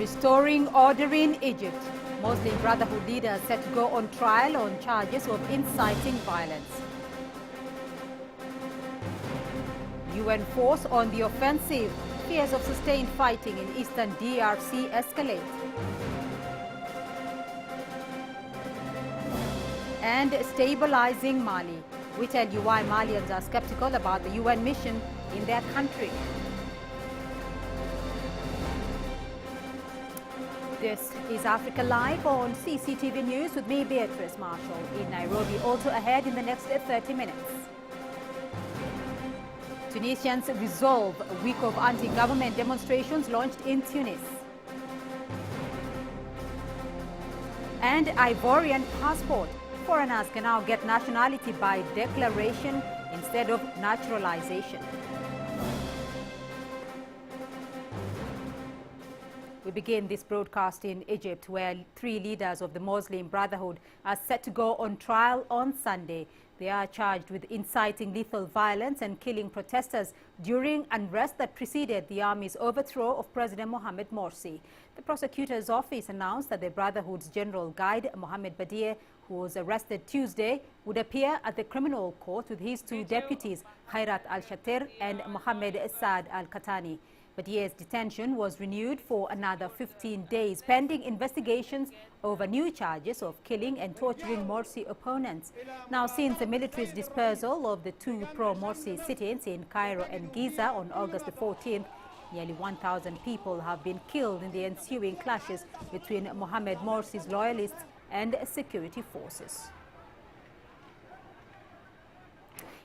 Restoring order in Egypt. Muslim Brotherhood leaders set to go on trial on charges of inciting violence. UN force on the offensive. Fears of sustained fighting in eastern DRC escalate. And stabilizing Mali. We tell you why Malians are skeptical about the UN mission in their country. This is Africa Live on CCTV News with me, Beatrice Marshall, in Nairobi. Also ahead in the next 30 minutes. Tunisians resolve a week of anti-government demonstrations launched in Tunis. And Ivorian passport. Foreigners can now get nationality by declaration instead of naturalization. We begin this broadcast in Egypt, where 3 leaders of the Muslim Brotherhood are set to go on trial on Sunday. They are charged with inciting lethal violence and killing protesters during unrest that preceded the army's overthrow of President Mohamed Morsi. The prosecutor's office announced that the Brotherhood's general guide, Mohamed Badie, who was arrested Tuesday, would appear at the criminal court with his 2 deputies, Khairat al-Shatir and Mohamed Saad al-Katani. Badie's detention was renewed for another 15 days, pending investigations over new charges of killing and torturing Morsi opponents. Now, since the military's dispersal of the 2 pro-Morsi sit-ins in Cairo and Giza on August the 14th, nearly 1,000 people have been killed in the ensuing clashes between Mohamed Morsi's loyalists and security forces.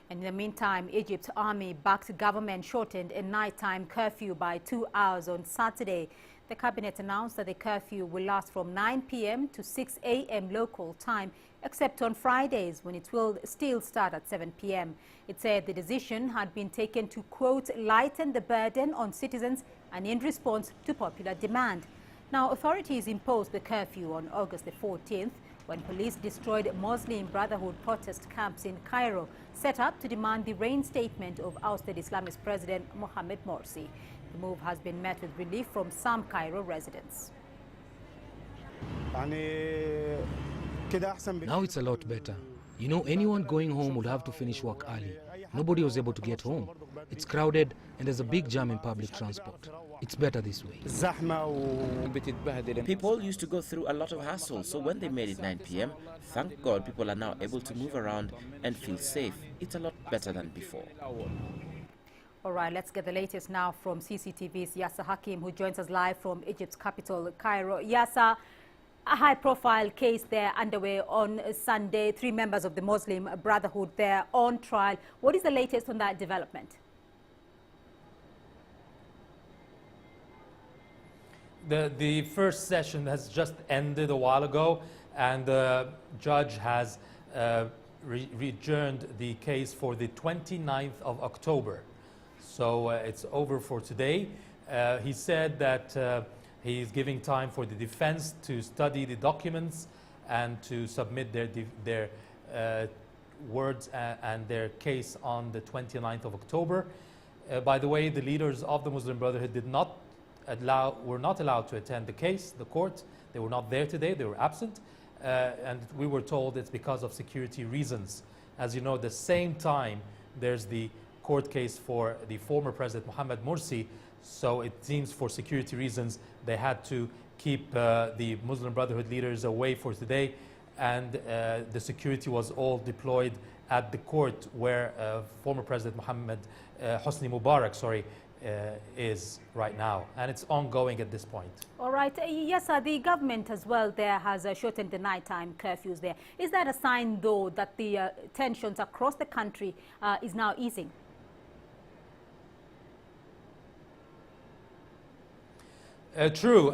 In the meantime, Egypt's army-backed government shortened a nighttime curfew by 2 hours on Saturday. The cabinet announced that the curfew will last from 9 p.m. to 6 a.m. local time, except on Fridays, when it will still start at 7 p.m. It said the decision had been taken to, quote, lighten the burden on citizens and in response to popular demand. Now, authorities imposed the curfew on August the 14th, when police destroyed Muslim Brotherhood protest camps in Cairo, set up to demand the reinstatement of ousted Islamist President Mohamed Morsi. The move has been met with relief from some Cairo residents. Now it's a lot better. You know, anyone going home would have to finish work early. Nobody was able to get home. It's crowded and there's a big jam in public transport. It's better this way. People used to go through a lot of hassle, so when they made it 9 p.m., thank God people are now able to move around and feel safe. It's a lot better than before. All right, let's get the latest now from CCTV's Yasser Hakim, who joins us live from Egypt's capital, Cairo. Yasser, a high-profile case there underway on Sunday. 3 members of the Muslim Brotherhood there on trial. What is the latest on that development? The first session has just ended a while ago, and the judge has adjourned the case for the 29th of October. So it's over for today. He said that he is giving time for the defense to study the documents and to submit their words and their case on the 29th of October. By the way, the leaders of the Muslim Brotherhood were not allowed to attend the court. They were not there today, they were absent. And we were told it's because of security reasons. As you know, at the same time, there's the court case for the former President Mohamed Morsi. So it seems for security reasons, they had to keep the Muslim Brotherhood leaders away for today. And the security was all deployed at the court where former President Mohamed Hosni Mubarak, is right now, and it's ongoing at this point. All right. Yes, the government as well there has shortened the nighttime curfews there. Is that a sign, though, that the tensions across the country is now easing? True.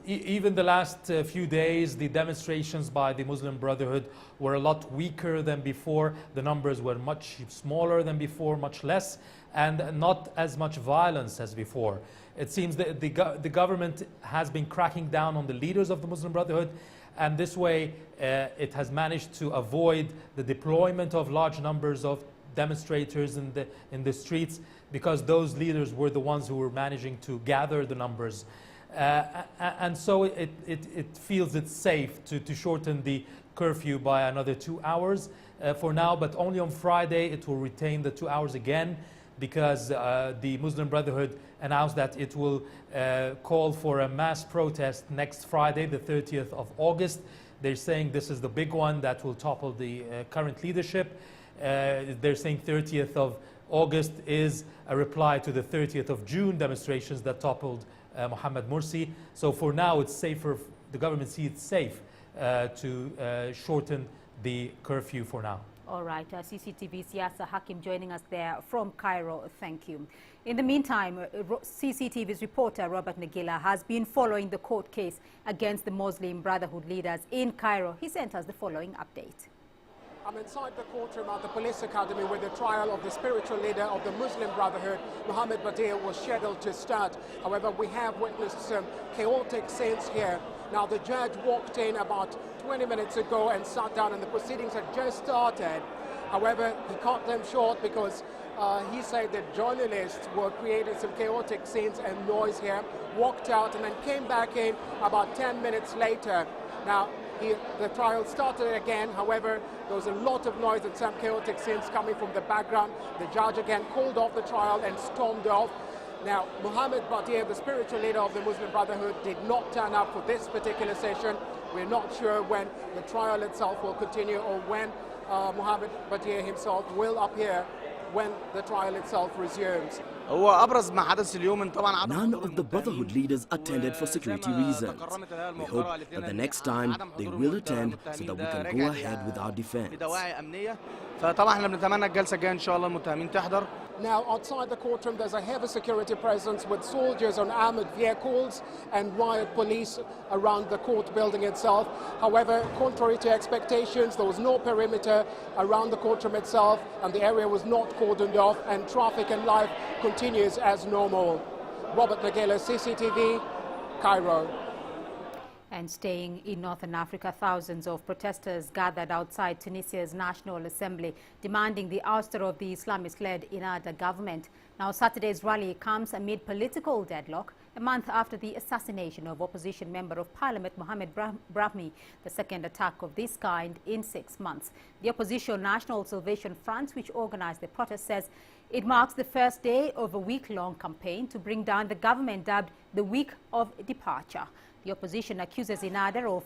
Even the last few days, the demonstrations by the Muslim Brotherhood were a lot weaker than before. The numbers were much smaller than before, much less, and not as much violence as before. It seems that the government has been cracking down on the leaders of the Muslim Brotherhood, and this way it has managed to avoid the deployment of large numbers of demonstrators in the streets, because those leaders were the ones who were managing to gather the numbers. And so it feels it's safe to shorten the curfew by another 2 hours for now, but only on Friday it will retain the 2 hours again, because the Muslim Brotherhood announced that it will call for a mass protest next Friday, the 30th of August. They're saying this is the big one that will topple the current leadership. They're saying 30th of August is a reply to the 30th of June demonstrations that toppled Mohamed Morsi. So for now, it's safer, the government sees it safe to shorten the curfew for now. All right, CCTV's Yasser Hakim joining us there from Cairo. Thank you. In the meantime, CCTV's reporter Robert Nagila has been following the court case against the Muslim Brotherhood leaders in Cairo. He sent us the following update. I'm inside the courtroom at the police academy where the trial of the spiritual leader of the Muslim Brotherhood, Mohamed Badir, was scheduled to start. However, we have witnessed some chaotic scenes here. Now, the judge walked in about 20 minutes ago and sat down, and the proceedings had just started. However, he cut them short because he said that journalists were creating some chaotic scenes and noise here, walked out and then came back in about 10 minutes later. Now, the trial started again. However, there was a lot of noise and some chaotic scenes coming from the background. The judge again called off the trial and stormed off. Now, Mohamed Badir, the spiritual leader of the Muslim Brotherhood, did not turn up for this particular session. We're not sure when the trial itself will continue or when Mohamed Badir himself will appear when the trial itself resumes. None of the Brotherhood leaders attended for security reasons. We hope that the next time they will attend so that we can go ahead with our defense. Now, outside the courtroom, there's a heavy security presence with soldiers on armored vehicles and riot police around the court building itself. However, contrary to expectations, there was no perimeter around the courtroom itself, and the area was not cordoned off, and traffic and life continues as normal. Robert Nagela, CCTV, Cairo. And staying in Northern Africa, thousands of protesters gathered outside Tunisia's National Assembly, demanding the ouster of the Islamist-led Ennahda government. Now, Saturday's rally comes amid political deadlock, a month after the assassination of opposition member of parliament Mohamed Brahmi, the second attack of this kind in 6 months. The opposition National Salvation Front, which organized the protest, says it marks the first day of a week-long campaign to bring down the government dubbed the Week of Departure. The opposition accuses Ennahda of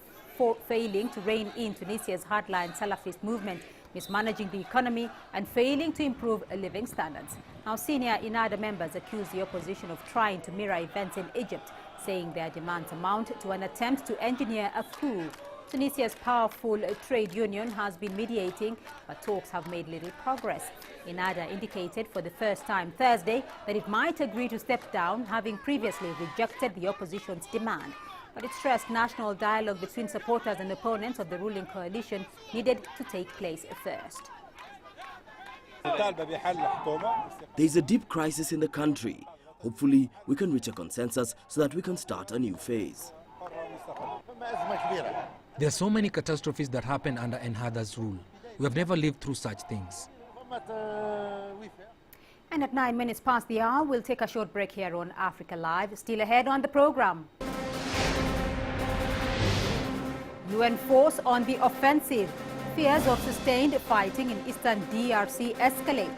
failing to rein in Tunisia's hardline Salafist movement, mismanaging the economy and failing to improve living standards. Now, senior Ennahda members accuse the opposition of trying to mirror events in Egypt, saying their demands amount to an attempt to engineer a coup. Tunisia's powerful trade union has been mediating, but talks have made little progress. Ennahda indicated for the first time Thursday that it might agree to step down, having previously rejected the opposition's demand. But it stressed national dialogue between supporters and opponents of the ruling coalition needed to take place first. There is a deep crisis in the country. Hopefully, we can reach a consensus so that we can start a new phase. There are so many catastrophes that happened under Ennahda's rule. We have never lived through such things. And at 9 minutes past the hour, we'll take a short break here on Africa Live. Still ahead on the program. UN force on the offensive. Fears of sustained fighting in eastern DRC escalate.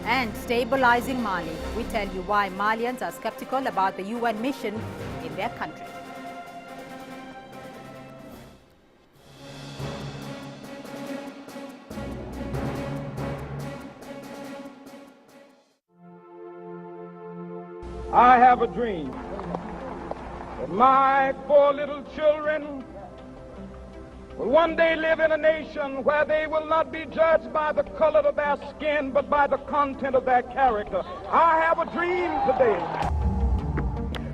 And stabilizing Mali. We tell you why Malians are skeptical about the UN mission in their country. I have a dream that my 4 little children will one day live in a nation where they will not be judged by the color of their skin, but by the content of their character. I have a dream today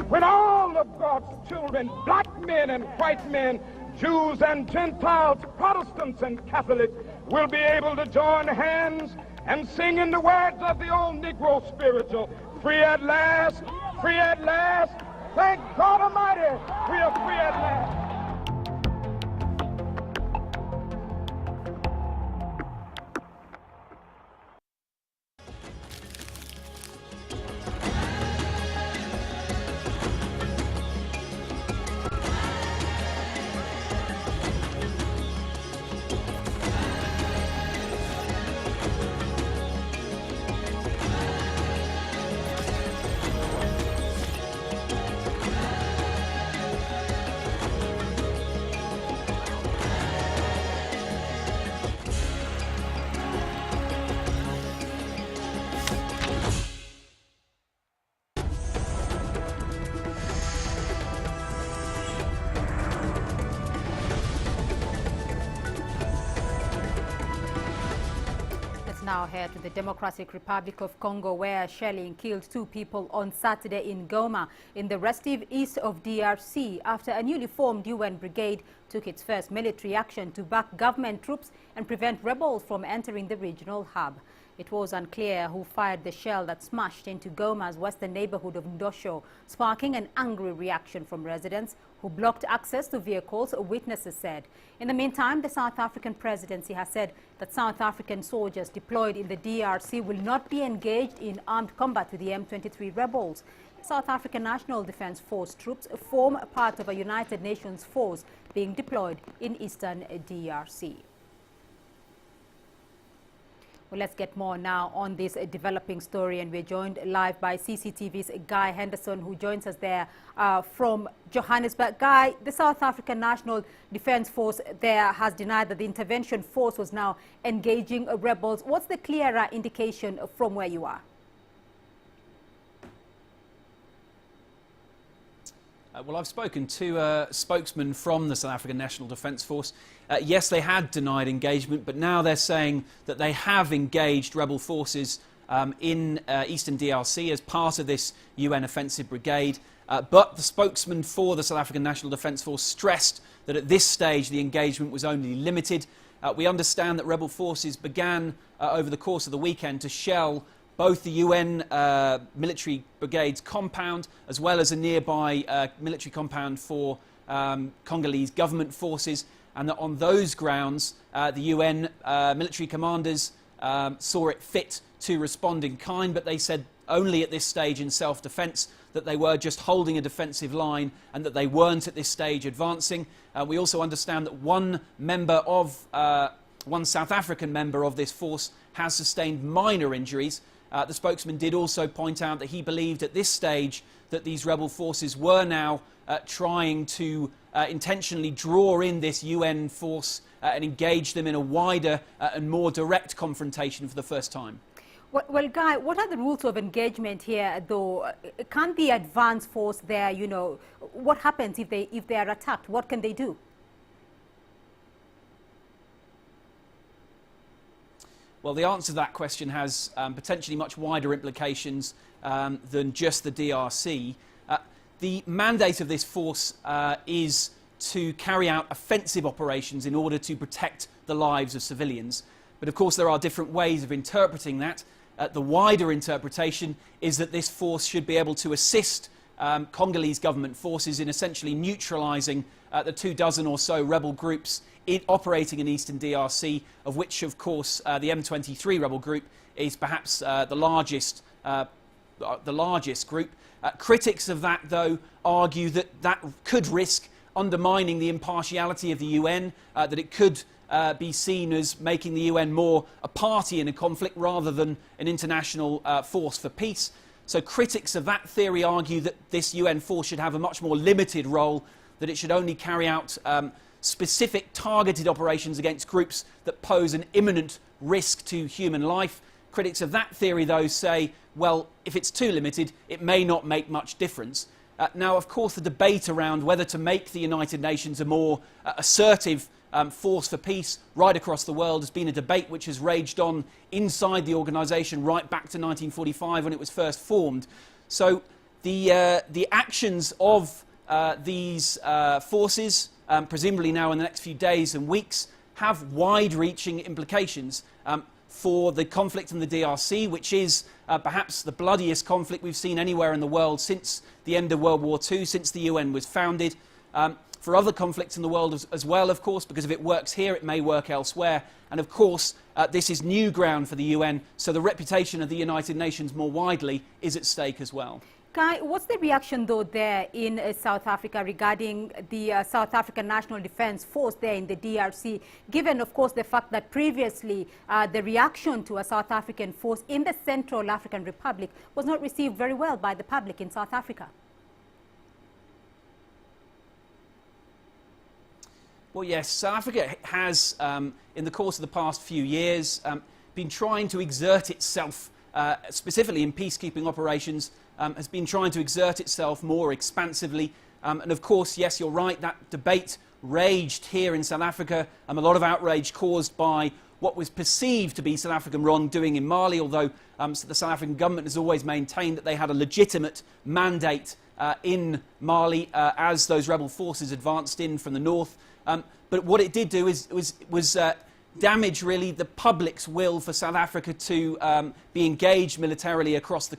when all of God's children, black men and white men, Jews and Gentiles, Protestants and Catholics, will be able to join hands and sing in the words of the old Negro spiritual, free at last, free at last. Thank God Almighty, we are free at last. Now head to the Democratic Republic of Congo, where shelling killed 2 people on Saturday in Goma, in the restive east of DRC, after a newly formed UN brigade took its first military action to back government troops and prevent rebels from entering the regional hub. It was unclear who fired the shell that smashed into Goma's western neighborhood of Ndosho, sparking an angry reaction from residents who blocked access to vehicles, witnesses said. In the meantime, the South African presidency has said that South African soldiers deployed in the DRC will not be engaged in armed combat with the M23 rebels. South African National Defense Force troops form a part of a United Nations force being deployed in eastern DRC. Well, let's get more now on this developing story, and we're joined live by CCTV's Guy Henderson, who joins us there from Johannesburg. Guy, the South African National Defense Force there has denied that the intervention force was now engaging rebels. What's the clearer indication from where you are? Well, I've spoken to a spokesman from the South African National Defence Force. Yes, they had denied engagement, but now they're saying that they have engaged rebel forces in eastern DRC as part of this UN offensive brigade. But the spokesman for the South African National Defence Force stressed that at this stage the engagement was only limited. We understand that rebel forces began over the course of the weekend to shell both the UN military brigade's compound as well as a nearby military compound for Congolese government forces, and that on those grounds the UN military commanders saw it fit to respond in kind, but they said only at this stage in self-defence, that they were just holding a defensive line and that they weren't at this stage advancing. We also understand that one South African member of this force has sustained minor injuries. The spokesman did also point out that he believed at this stage that these rebel forces were now trying to intentionally draw in this UN force and engage them in a wider and more direct confrontation for the first time. Well, Guy, what are the rules of engagement here, though? Can't the advance force there, you know, what happens if they are attacked? What can they do? Well, the answer to that question has potentially much wider implications than just the DRC. The mandate of this force is to carry out offensive operations in order to protect the lives of civilians. But of course there are different ways of interpreting that. The wider interpretation is that this force should be able to assist Congolese government forces in essentially neutralising the 24 or so rebel groups operating in eastern DRC, of which, of course, the M23 rebel group is perhaps the largest group. Critics of that, though, argue that that could risk undermining the impartiality of the UN, that it could be seen as making the UN more a party in a conflict rather than an international force for peace. So critics of that theory argue that this UN force should have a much more limited role, that it should only carry out specific targeted operations against groups that pose an imminent risk to human life. Critics of that theory, though, say, well, if it's too limited, it may not make much difference. Now, of course, the debate around whether to make the United Nations a more assertive force for peace right across the world has been a debate which has raged on inside the organisation right back to 1945 when it was first formed. So the actions of these forces, presumably now in the next few days and weeks, have wide-reaching implications for the conflict in the DRC, which is perhaps the bloodiest conflict we've seen anywhere in the world since the end of World War II, since the UN was founded. For other conflicts in the world as well, of course, because if it works here, it may work elsewhere. And of course, this is new ground for the UN, so the reputation of the United Nations more widely is at stake as well. Guy, what's the reaction, though, there in South Africa regarding the South African National Defense Force there in the DRC, given, of course, the fact that previously the reaction to a South African force in the Central African Republic was not received very well by the public in South Africa? Well, yes, South Africa has, in the course of the past few years, been trying to exert itself, specifically in peacekeeping operations, has been trying to exert itself more expansively. And of course, yes, you're right, that debate raged here in South Africa. A lot of outrage caused by what was perceived to be South African wrongdoing in Mali, although the South African government has always maintained that they had a legitimate mandate in Mali as those rebel forces advanced in from the north. But what it did do was damage, really, the public's will for South Africa to be engaged militarily across the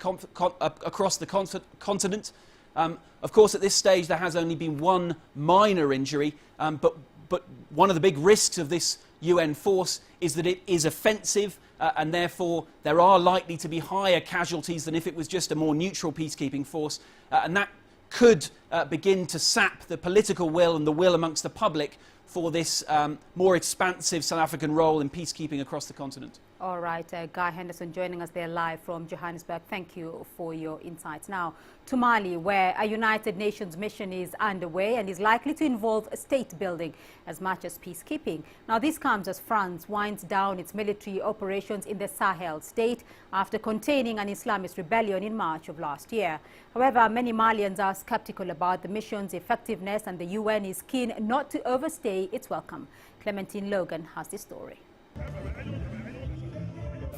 continent. Of course, at this stage, there has only been one minor injury, but one of the big risks of this UN force is that it is offensive, and therefore there are likely to be higher casualties than if it was just a more neutral peacekeeping force, and that could begin to sap the political will and the will amongst the public for this more expansive South African role in peacekeeping across the continent. All right, Guy Henderson joining us there live from Johannesburg. Thank you for your insights. Now to Mali, where a United Nations mission is underway and is likely to involve state building as much as peacekeeping. Now this comes as France winds down its military operations in the Sahel state after containing an Islamist rebellion in March of last year. However, many Malians are skeptical about the mission's effectiveness, and the UN is keen not to overstay its welcome. Clementine Logan has the story.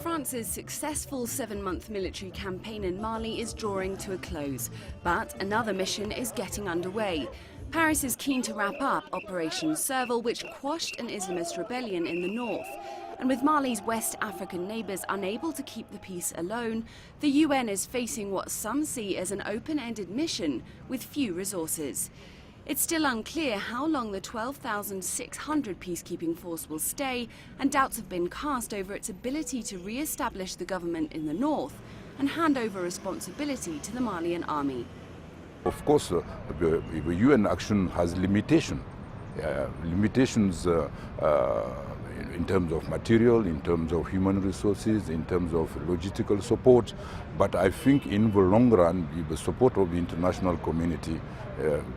France's successful 7-month military campaign in Mali is drawing to a close, but another mission is getting underway. Paris is keen to wrap up Operation Serval, which quashed an Islamist rebellion in the north. And with Mali's West African neighbours unable to keep the peace alone, the UN is facing what some see as an open-ended mission with few resources. It's still unclear how long the 12,600 peacekeeping force will stay, and doubts have been cast over its ability to re-establish the government in the north and hand over responsibility to the Malian army. Of course, the UN action has limitations in terms of material, in terms of human resources, in terms of logistical support. But I think in the long run, with the support of the international community,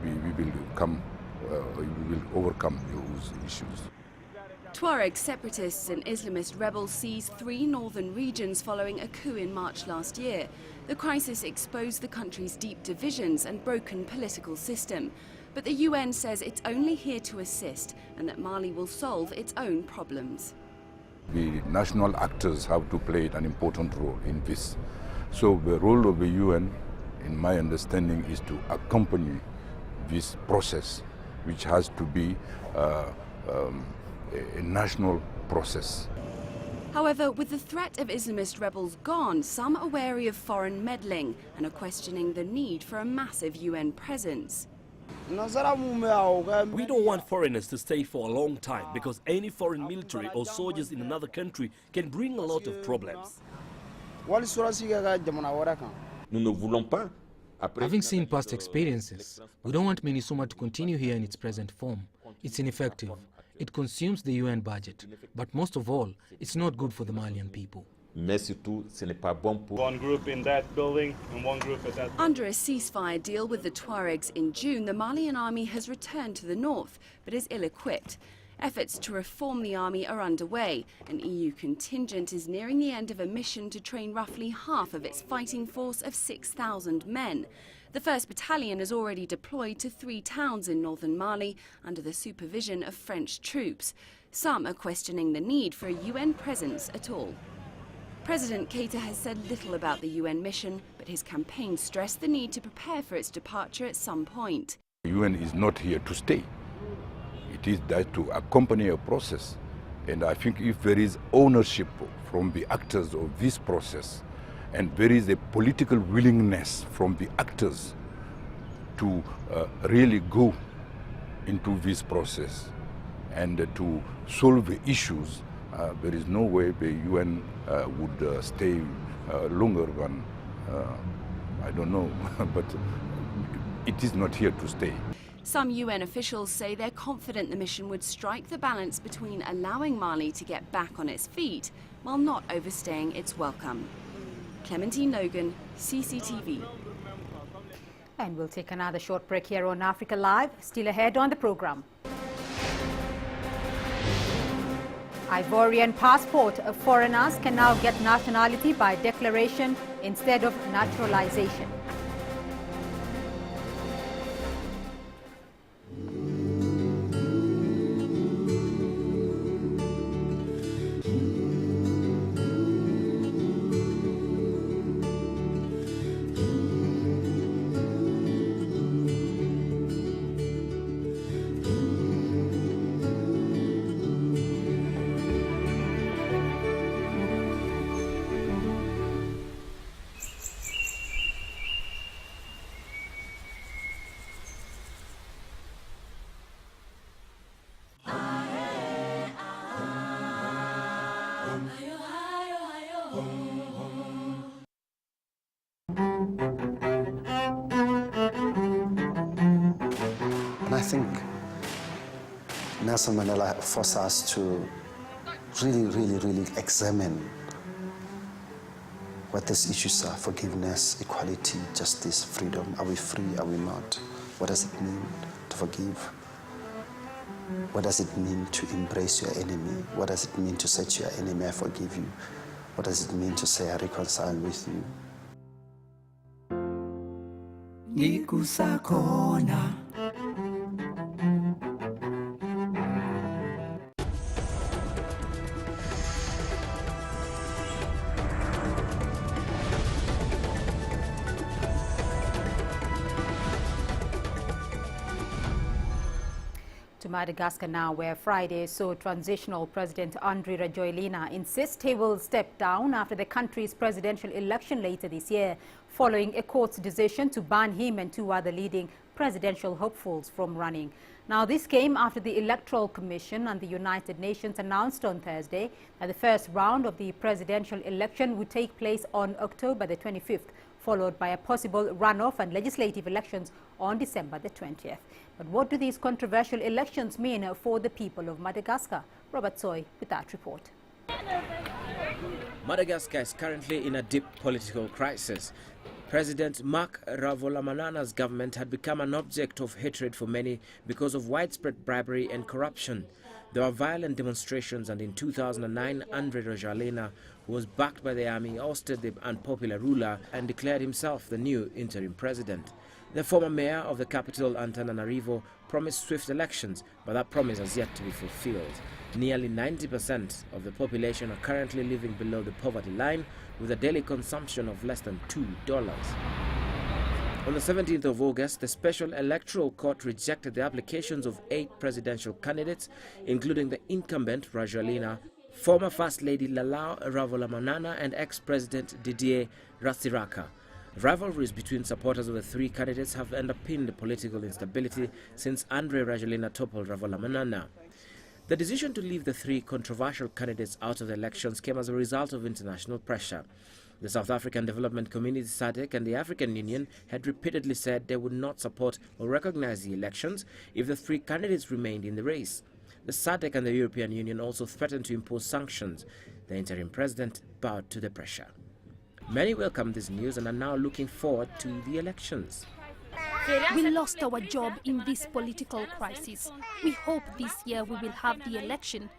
we will overcome those issues. Tuareg separatists and Islamist rebels seized 3 northern regions following a coup in March last year. The crisis exposed the country's deep divisions and broken political system. But the UN says it's only here to assist and that Mali will solve its own problems. The national actors have to play an important role in this. So the role of the UN, in my understanding, is to accompany this process, which has to be a national process. However, with the threat of Islamist rebels gone, some are wary of foreign meddling and are questioning the need for a massive UN presence. We don't want foreigners to stay for a long time because any foreign military or soldiers in another country can bring a lot of problems. Having seen past experiences, we don't want MINUSMA to continue here in its present form. It's ineffective. It consumes the UN budget. But most of all, it's not good for the Malian people. One group in that building and one group at that. Under a ceasefire deal with the Tuaregs in June, the Malian army has returned to the north, but is ill-equipped. Efforts to reform the army are underway. An EU contingent is nearing the end of a mission to train roughly half of its fighting force of 6,000 men. The 1st Battalion is already deployed to 3 towns in northern Mali under the supervision of French troops. Some are questioning the need for a UN presence at all. President Keita has said little about the UN mission, but his campaign stressed the need to prepare for its departure at some point. The UN is not here to stay. It is there to accompany a process. And I think if there is ownership from the actors of this process, and there is a political willingness from the actors to really go into this process and to solve the issues, there is no way the UN would stay longer than, I don't know, but it is not here to stay. Some UN officials say they're confident the mission would strike the balance between allowing Mali to get back on its feet while not overstaying its welcome. Clementine Logan, CCTV. And we'll take another short break here on Africa Live. Still ahead on the program. Ivorian passport of foreigners can now get nationality by declaration instead of naturalization. And I think Nelson Mandela forced us to really examine what these issues are: forgiveness, equality, justice, freedom. Are we free? Are we not? What does it mean to forgive? What does it mean to embrace your enemy? What does it mean to say to your enemy, I forgive you? What does it mean to say, I reconcile with you? To Madagascar now, where Friday saw transitional President Andry Rajoelina insist he will step down after the country's presidential election later this year, following a court's decision to ban him and two other leading presidential hopefuls from running. Now, this came after the Electoral Commission and the United Nations announced on Thursday that the first round of the presidential election would take place on October the 25th, followed by a possible runoff and legislative elections on December the 20th. But what do these controversial elections mean for the people of Madagascar? Robert Soy with that report. Madagascar is currently in a deep political crisis. President Marc Ravalomanana's government had become an object of hatred for many because of widespread bribery and corruption. There were violent demonstrations, and in 2009, Andry Rajoelina, who was backed by the army, ousted the unpopular ruler and declared himself the new interim president. The former mayor of the capital, Antananarivo, promised swift elections, but that promise has yet to be fulfilled. Nearly 90% of the population are currently living below the poverty line, with a daily consumption of less than $2. On the 17th of August, the Special Electoral Court rejected the applications of 8 presidential candidates, including the incumbent Rajoelina, former First Lady Lalau Ravalomanana, and ex-President Didier Ratsiraka. Rivalries between supporters of the 3 candidates have underpinned political instability since Andry Rajoelina toppled Ravalomanana. The decision to leave the 3 controversial candidates out of the elections came as a result of international pressure. The South African Development Community SADC and the African Union had repeatedly said they would not support or recognize the elections if the 3 candidates remained in the race. The SADC and the European Union also threatened to impose sanctions. The interim president bowed to the pressure. Many welcomed this news and are now looking forward to the elections. We lost our job in this political crisis. We hope this year we will have the election.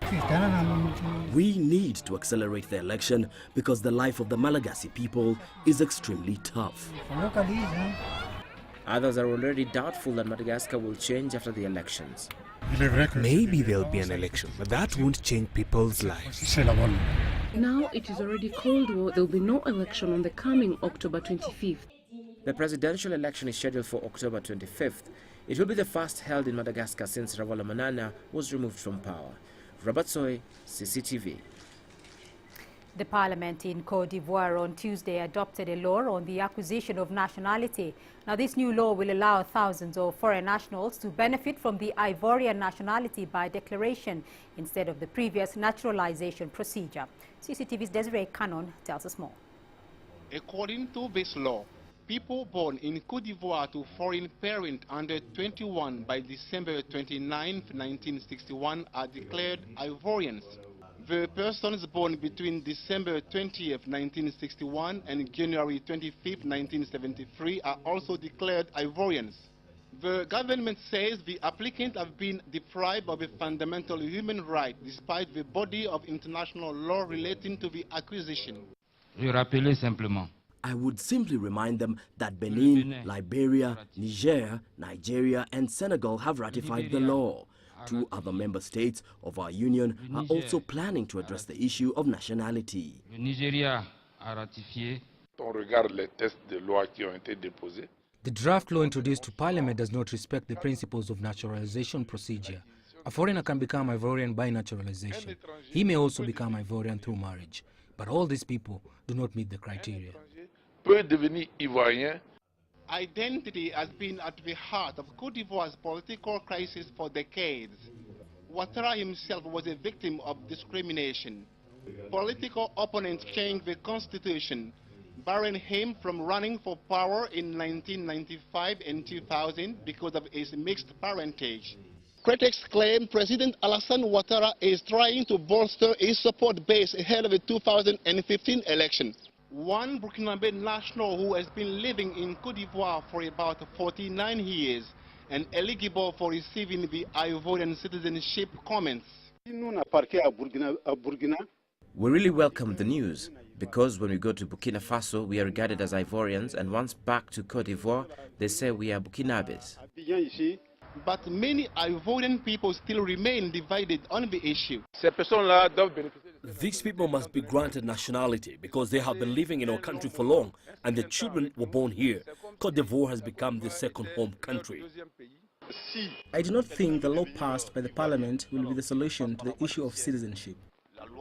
We need to accelerate the election because the life of the Malagasy people is extremely tough. Others are already doubtful that Madagascar will change after the elections. Maybe there'll be an election, but that won't change people's lives. Now it is already Cold War. There will be no election on the coming October 25th. The presidential election is scheduled for October 25th. It will be the first held in Madagascar since Ravalomanana was removed from power. Robert Soy, CCTV. The parliament in Côte d'Ivoire on Tuesday adopted a law on the acquisition of nationality. Now, this new law will allow thousands of foreign nationals to benefit from the Ivorian nationality by declaration instead of the previous naturalization procedure. CCTV's Desiree Cannon tells us more. According to this law, people born in Côte d'Ivoire to foreign parents under 21 by December 29, 1961 are declared Ivorians. The persons born between December 20, 1961 and January 25, 1973 are also declared Ivorians. The government says the applicants have been deprived of a fundamental human right despite the body of international law relating to the acquisition. I would simply remind them that Benin, Liberia, Niger, Nigeria and Senegal have ratified the law. 2 other member states of our union are also planning to address the issue of nationality. The draft law introduced to Parliament does not respect the principles of naturalization procedure. A foreigner can become Ivorian by naturalization. He may also become Ivorian through marriage. But all these people do not meet the criteria. Identity has been at the heart of Côte d'Ivoire's political crisis for decades. Ouattara himself was a victim of discrimination. Political opponents changed the constitution, barring him from running for power in 1995 and 2000 because of his mixed parentage. Critics claim President Alassane Ouattara is trying to bolster his support base ahead of the 2015 election. One Burkinabe national who has been living in Côte d'Ivoire for about 49 years and eligible for receiving the Ivorian citizenship comments. We really welcome the news, because when we go to Burkina Faso, we are regarded as Ivorians, and once back to Côte d'Ivoire, they say we are Burkinabes. But many Ivorian people still remain divided on the issue. These people must be granted nationality because they have been living in our country for long and their children were born here. Côte d'Ivoire has become their second home country. I do not think the law passed by the parliament will be the solution to the issue of citizenship.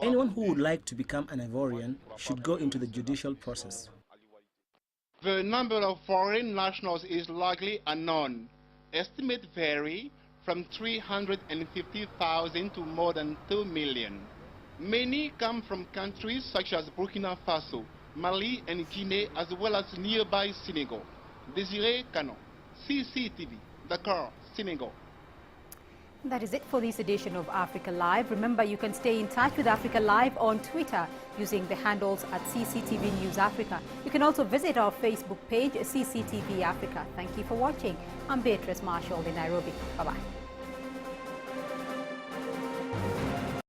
Anyone who would like to become an Ivorian should go into the judicial process. The number of foreign nationals is largely unknown. Estimates vary from 350,000 to more than 2 million. Many come from countries such as Burkina Faso, Mali and Guinea, as well as nearby Senegal. Desiree Kano, CCTV, Dakar, Senegal. That is it for this edition of Africa Live. Remember, you can stay in touch with Africa Live on Twitter using the handles at CCTV News Africa. You can also visit our Facebook page, CCTV Africa. Thank you for watching. I'm Beatrice Marshall in Nairobi. Bye-bye.